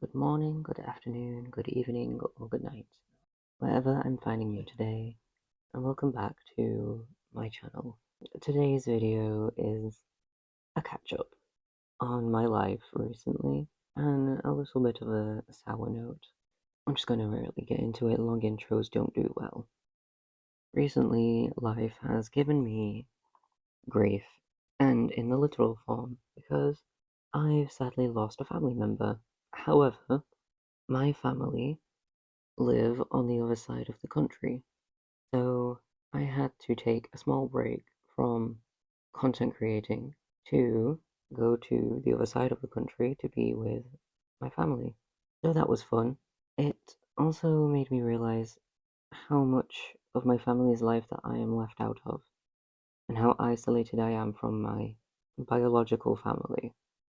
good morning, good afternoon, good evening, or good night, wherever I'm finding you today, and welcome back to my channel. Today's video is a catch-up on my life recently, and a little bit of a sour note. I'm just going to really get into it, long intros don't do well. Recently, life has given me grief, and in the literal form, because I've sadly lost a family member. However, my family live on the other side of the country, so I had to take a small break from content creating to go to the other side of the country to be with my family. So that was fun. It also made me realize how much of my family's life that I am left out of, and how isolated I am from my biological family,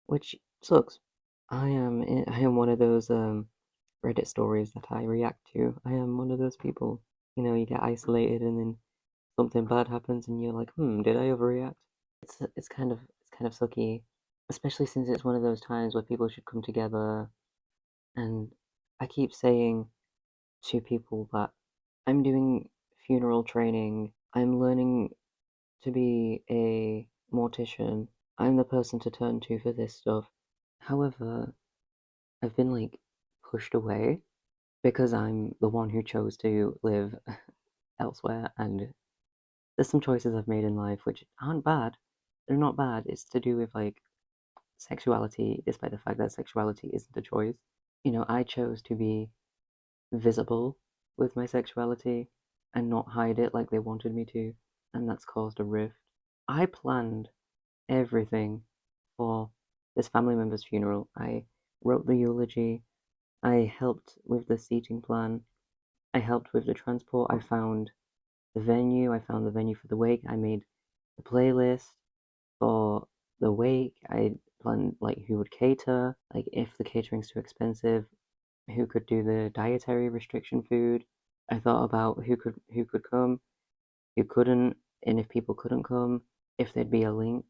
which sucks. I am one of those Reddit stories that I react to. I am one of those people. You get isolated and then something bad happens and you're like, did I overreact? It's kind of sucky, especially since it's one of those times where people should come together. And I keep saying to people that I'm doing funeral training. I'm learning to be a mortician. I'm the person to turn to for this stuff. However, I've been like pushed away because I'm the one who chose to live elsewhere, and there's some choices I've made in life which aren't bad. They're not bad. It's to do with like sexuality, despite the fact that sexuality isn't a choice. I chose to be visible with my sexuality and not hide it like they wanted me to, and that's caused a rift. I planned everything for this family member's funeral. I wrote the eulogy, I helped with the seating plan, I helped with the transport, I found the venue for the wake, I made the playlist for the wake, I planned like who would cater, like if the catering's too expensive, who could do the dietary restriction food. I thought about who could come, who couldn't, and if people couldn't come, if there'd be a link.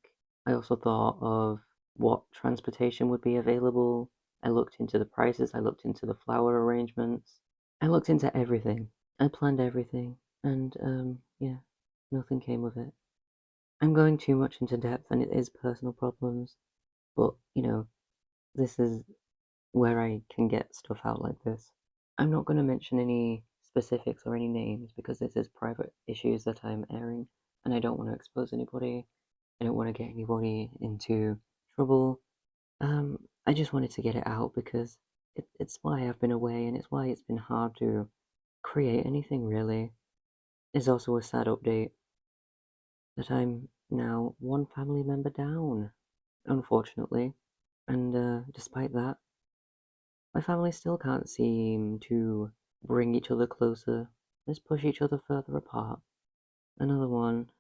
I also thought of what transportation would be available. I looked into the prices, I looked into the flower arrangements, I looked into everything. I planned everything, and yeah, nothing came of it. I'm going too much into depth, and it is personal problems, but this is where I can get stuff out like this. I'm not going to mention any specifics or any names because this is private issues that I'm airing, and I don't want to expose anybody. I don't want to get anybody into trouble. I just wanted to get it out because it's why I've been away, and it's why it's been hard to create anything really. There's also a sad update that I'm now one family member down, unfortunately, and despite that, my family still can't seem to bring each other closer, just push each other further apart. Another one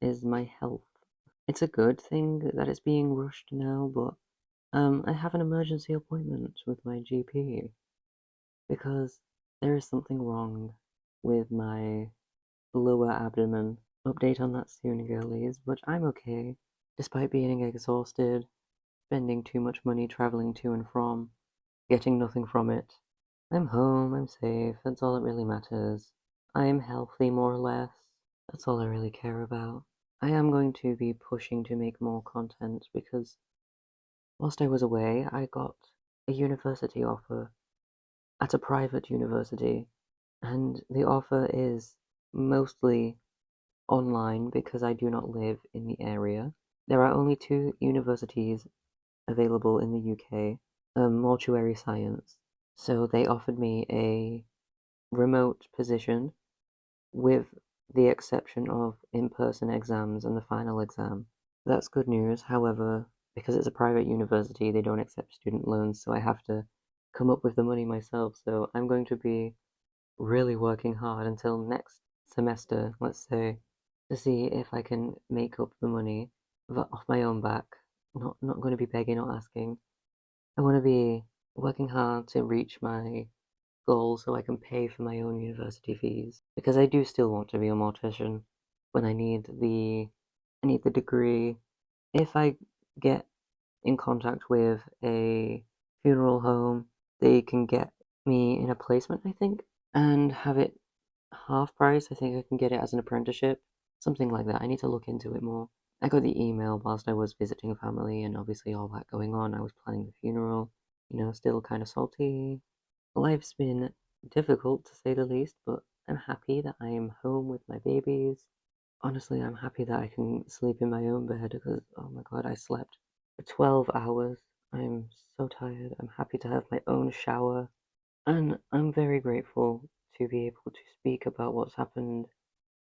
is my health. It's a good thing that it's being rushed now, but I have an emergency appointment with my GP because there is something wrong with my lower abdomen. Update on that soon, girlies, but I'm okay, despite being exhausted, spending too much money traveling to and from, getting nothing from it. I'm home, I'm safe, that's all that really matters. I am healthy, more or less. That's all I really care about. I am going to be pushing to make more content because whilst I was away, I got a university offer at a private university, and the offer is mostly online because I do not live in the area. There are only two universities available in the UK, mortuary science. So they offered me a remote position with the exception of in-person exams and the final exam. That's good news. However, because it's a private university, they don't accept student loans, so I have to come up with the money myself. So I'm going to be really working hard until next semester, let's say, to see if I can make up the money off my own back. Not going to be begging or asking. I want to be working hard to reach my goal so I can pay for my own university fees because I do still want to be a mortician when I need the degree. If I get in contact with a funeral home, they can get me in a placement, I think, and have it half price. I think I can get it as an apprenticeship, something like that. I need to look into it more. I got the email whilst I was visiting family, and obviously all that going on. I was planning the funeral, still kind of salty. Life's been difficult to say the least, but I'm happy that I am home with my babies. Honestly, I'm happy that I can sleep in my own bed because, oh my God, I slept for 12 hours. I'm so tired. I'm happy to have my own shower. And I'm very grateful to be able to speak about what's happened.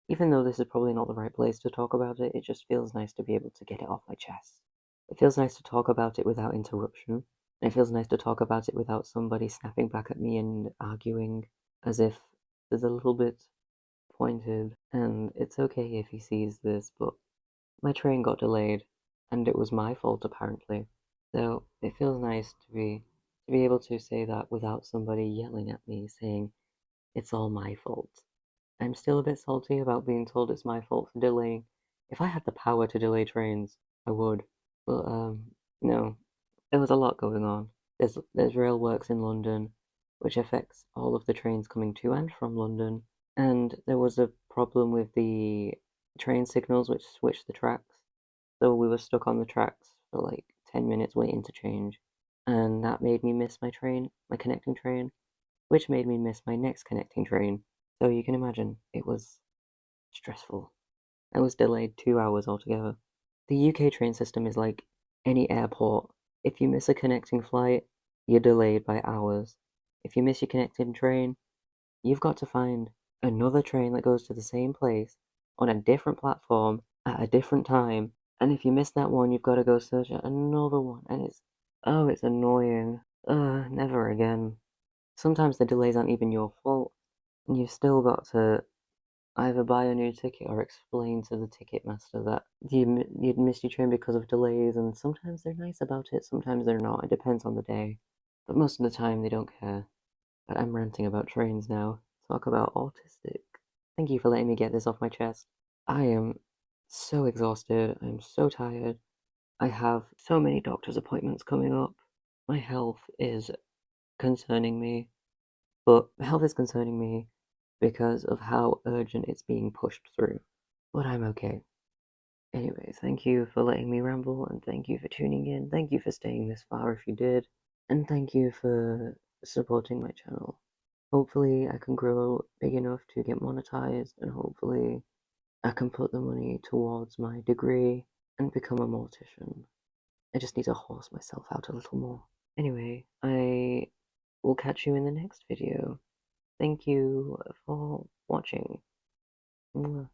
Even though this is probably not the right place to talk about it, it just feels nice to be able to get it off my chest. It feels nice to talk about it without interruption. And it feels nice to talk about it without somebody snapping back at me and arguing as if there's a little bit pointed. And it's okay if he sees this, but my train got delayed, and it was my fault apparently. So it feels nice to be able to say that without somebody yelling at me saying it's all my fault. I'm still a bit salty about being told it's my fault for delaying. If I had the power to delay trains, I would. But no, there was a lot going on. There's rail works in London, which affects all of the trains coming to and from London. And there was a problem with the train signals which switched the tracks. So we were stuck on the tracks for like 10 minutes waiting to change. And that made me miss my train, my connecting train, which made me miss my next connecting train. So you can imagine it was stressful. I was delayed 2 hours altogether. The UK train system is like any airport. If you miss a connecting flight, you're delayed by hours. If you miss your connecting train, you've got to find another train that goes to the same place on a different platform at a different time. And if you miss that one, you've got to go search at another one. And it's annoying. Never again. Sometimes the delays aren't even your fault, and you've still got to either buy a new ticket or explain to the ticket master that you'd missed your train because of delays, and sometimes they're nice about it, sometimes they're not. It depends on the day. But most of the time they don't care. But I'm ranting about trains now. Talk about autistic. Thank you for letting me get this off my chest. I am so exhausted. I'm so tired. I have so many doctor's appointments coming up. My health is concerning me. But health is concerning me because of how urgent it's being pushed through. But I'm okay. Anyway, thank you for letting me ramble, and thank you for tuning in. Thank you for staying this far if you did, and thank you for supporting my channel. Hopefully, I can grow big enough to get monetized, and hopefully, I can put the money towards my degree and become a mortician. I just need to horse myself out a little more. Anyway, I will catch you in the next video. Thank you for watching. Mwah.